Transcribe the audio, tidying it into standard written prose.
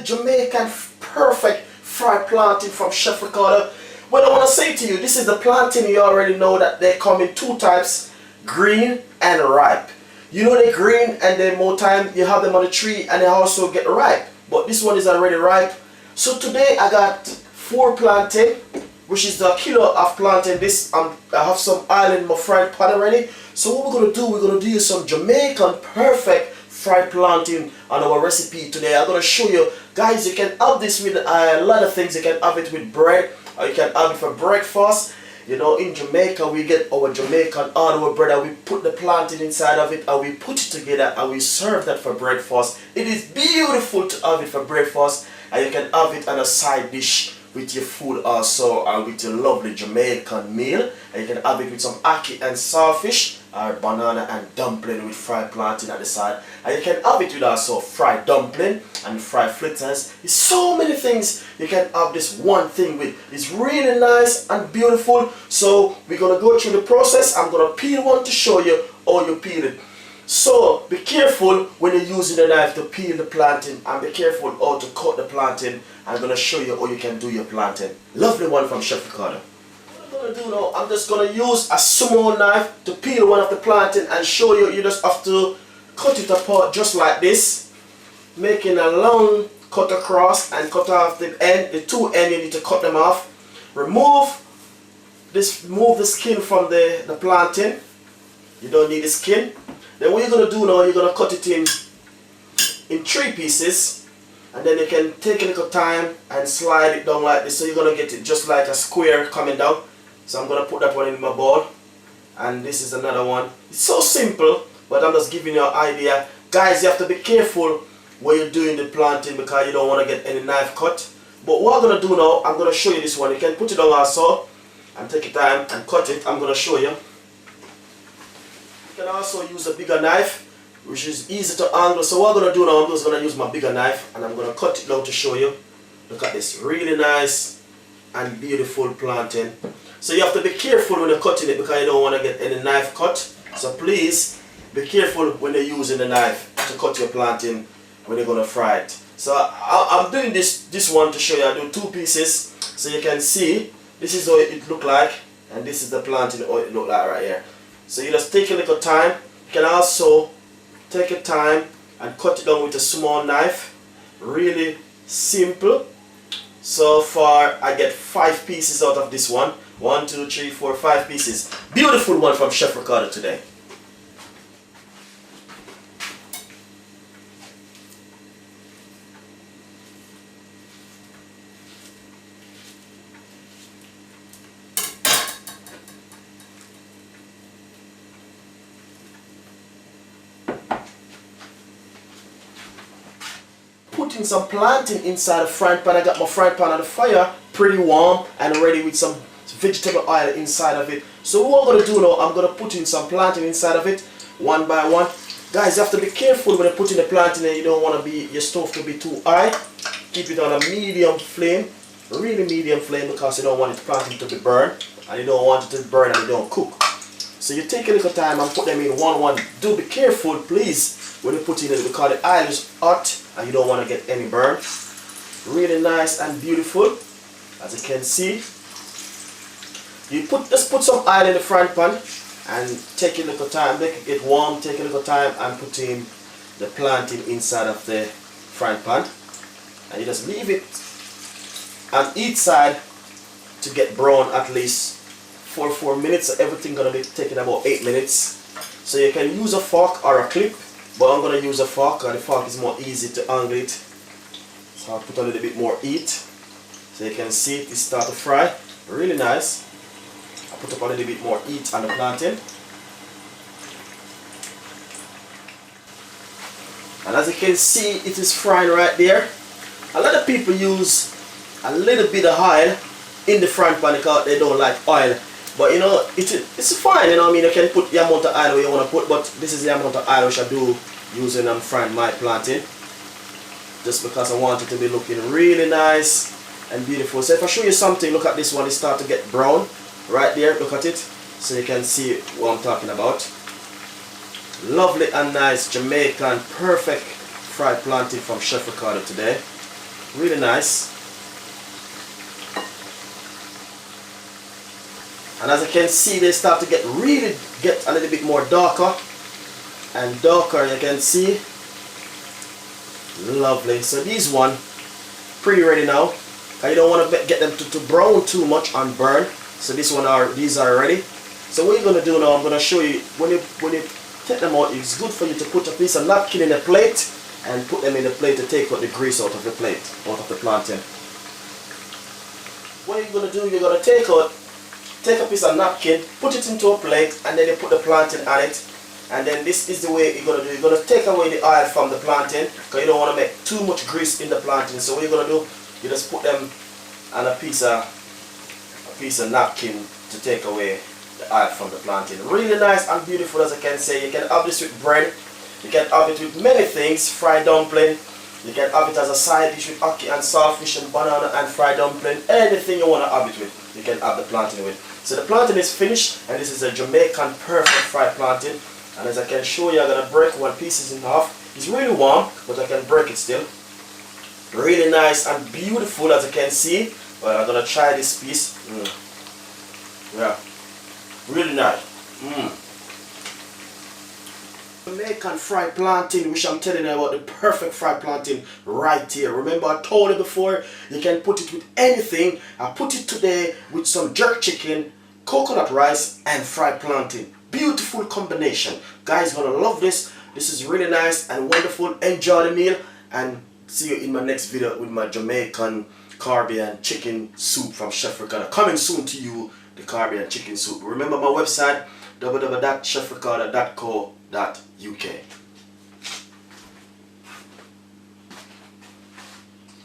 Jamaican perfect fried plantain from Chef Ricardo. Well, I want to say to you, this is the plantain. You already know that they come in two types, green and ripe. You know they're green, and then more time you have them on the tree and they also get ripe. But this one is already ripe. So today I got 4 plantain, which is the kilo of plantain. This I have some oil in my fried pan already. So what we're gonna do some Jamaican perfect fried plantain on our recipe today. I'm gonna show you guys. You can have this with a lot of things. You can have it with bread, or you can have it for breakfast. You know, in Jamaica we get our Jamaican hardwood bread and we put the plantain inside of it and we put it together and we serve that for breakfast. It is beautiful to have it for breakfast, and you can have it on a side dish with your food also, and with your lovely Jamaican meal. And you can have it with some ackee and saltfish, or banana and dumpling with fried plantain at the side. And you can have it with also fried dumpling and fried fritters. There's so many things you can have this one thing with. It's really nice and beautiful. So we're gonna go through the process. I'm gonna peel one to show you how you peel it. So be careful when you're using a knife to peel the plantain, and be careful how to cut the plantain. I'm going to show you how you can do your plantain. Lovely one from Chef Ricardo. What I'm going to do now, I'm just going to use a small knife to peel one of the plantain and show you. You just have to cut it apart just like this, making a long cut across and cut off the end. The two ends you need to cut them off. Remove the skin from the plantain. You don't need the skin. Then what you're going to do now, you're going to cut it in 3 pieces, and then you can take a little time and slide it down like this. So you're going to get it just like a square coming down. So I'm going to put that one in my bowl, and this is another one. It's so simple, but I'm just giving you an idea. Guys, you have to be careful when you're doing the plantain because you don't want to get any knife cut. But what I'm going to do now, I'm going to show you this one. You can put it on also and take your time and cut it. I'm going to show you. You can also use a bigger knife, which is easy to handle. So what I'm going to do now, I'm just going to use my bigger knife and I'm going to cut it now to show you. Look at this, really nice and beautiful plantain. So you have to be careful when you're cutting it because you don't want to get any knife cut. So please be careful when you're using the knife to cut your plantain when you're going to fry it. So I'm doing this one to show you. I do 2 pieces so you can see. This is how it look like, and this is the plantain how it look like right here. So you just take a little time. You can also take your time and cut it down with a small knife. Really simple. So far I get 5 pieces out of this one. 1, 2, 3, 4, 5 pieces. Beautiful one from Chef Ricardo today. Putting some plantain inside a frying pan. I got my frying pan on the fire, pretty warm and ready with some vegetable oil inside of it. So what I'm going to do now, I'm going to put in some plantain inside of it, one by one. Guys, you have to be careful when you're putting the plantain in. You don't want your stove to be too high. Keep it on a medium flame, really medium flame, because you don't want the plantain to be burned, and you don't want it to be burned and you don't cook. So you take a little time and put them in one. Do be careful, please, when you put in it because the oil is hot and you don't want to get any burn. Really nice and beautiful, as you can see. You just put some oil in the frying pan and take a little time, make it get warm. Take a little time and put in the plantain inside of the frying pan, and you just leave it on each side to get brown at least for 4 minutes. So everything gonna be taking about 8 minutes. So you can use a fork or a clip, but I'm gonna use a fork because the fork is more easy to angle it. So I'll put a little bit more heat so you can see it start to fry. Really nice. I put up a little bit more heat on the plantain. And as you can see, it is frying right there. A lot of people use a little bit of oil in the frying pan because they don't like oil. But you know, it's fine, you know what I mean. You can put the amount of oil you want to put, but this is the amount of oil which I do using and frying my plantain. Just because I want it to be looking really nice and beautiful. So if I show you something, look at this one, it start to get brown right there. Look at it, so you can see what I'm talking about. Lovely and nice Jamaican perfect fried plantain from Chef Ricardo today. Really nice. And as you can see, they start to get a little bit more darker and darker. You can see. Lovely. So these one pretty ready now. You don't want to get them to brown too much and burn. So these are ready. So what you're gonna do now, I'm gonna show you when you take them out. It's good for you to put a piece of napkin in a plate and put them in the plate to take out the grease out of the plate, out of the plantain. What you're gonna do, you're gonna take a piece of napkin, put it into a plate, and then you put the plantain on it. And then this is the way you're gonna do. You're gonna take away the oil from the plantain because you don't want to make too much grease in the plantain. So what you're gonna do, you just put them on a piece of napkin to take away the oil from the plantain. Really nice and beautiful, as I can say. You can have this with bread. You can have it with many things. Fried dumpling. You can have it as a side dish with ackee and saltfish and banana and fried dumpling. Anything you want to have it with, you can have the plantain with. So the plantain is finished, and this is a Jamaican perfect fried plantain. And as I can show you, I'm going to break one piece in half. It's really warm, but I can break it still. Really nice and beautiful, as you can see. Well, I'm going to try this piece. Yeah, really nice. Jamaican fried plantain, which I'm telling you about, the perfect fried plantain right here. Remember, I told you before, you can put it with anything. I put it today with some jerk chicken, coconut rice, and fried plantain. Beautiful combination. Guys, gonna love this. This is really nice and wonderful. Enjoy the meal, and see you in my next video with my Jamaican Caribbean chicken soup from Chef Ricardo. Coming soon to you, the Caribbean chicken soup. Remember my website, www.chefricardo.co.uk.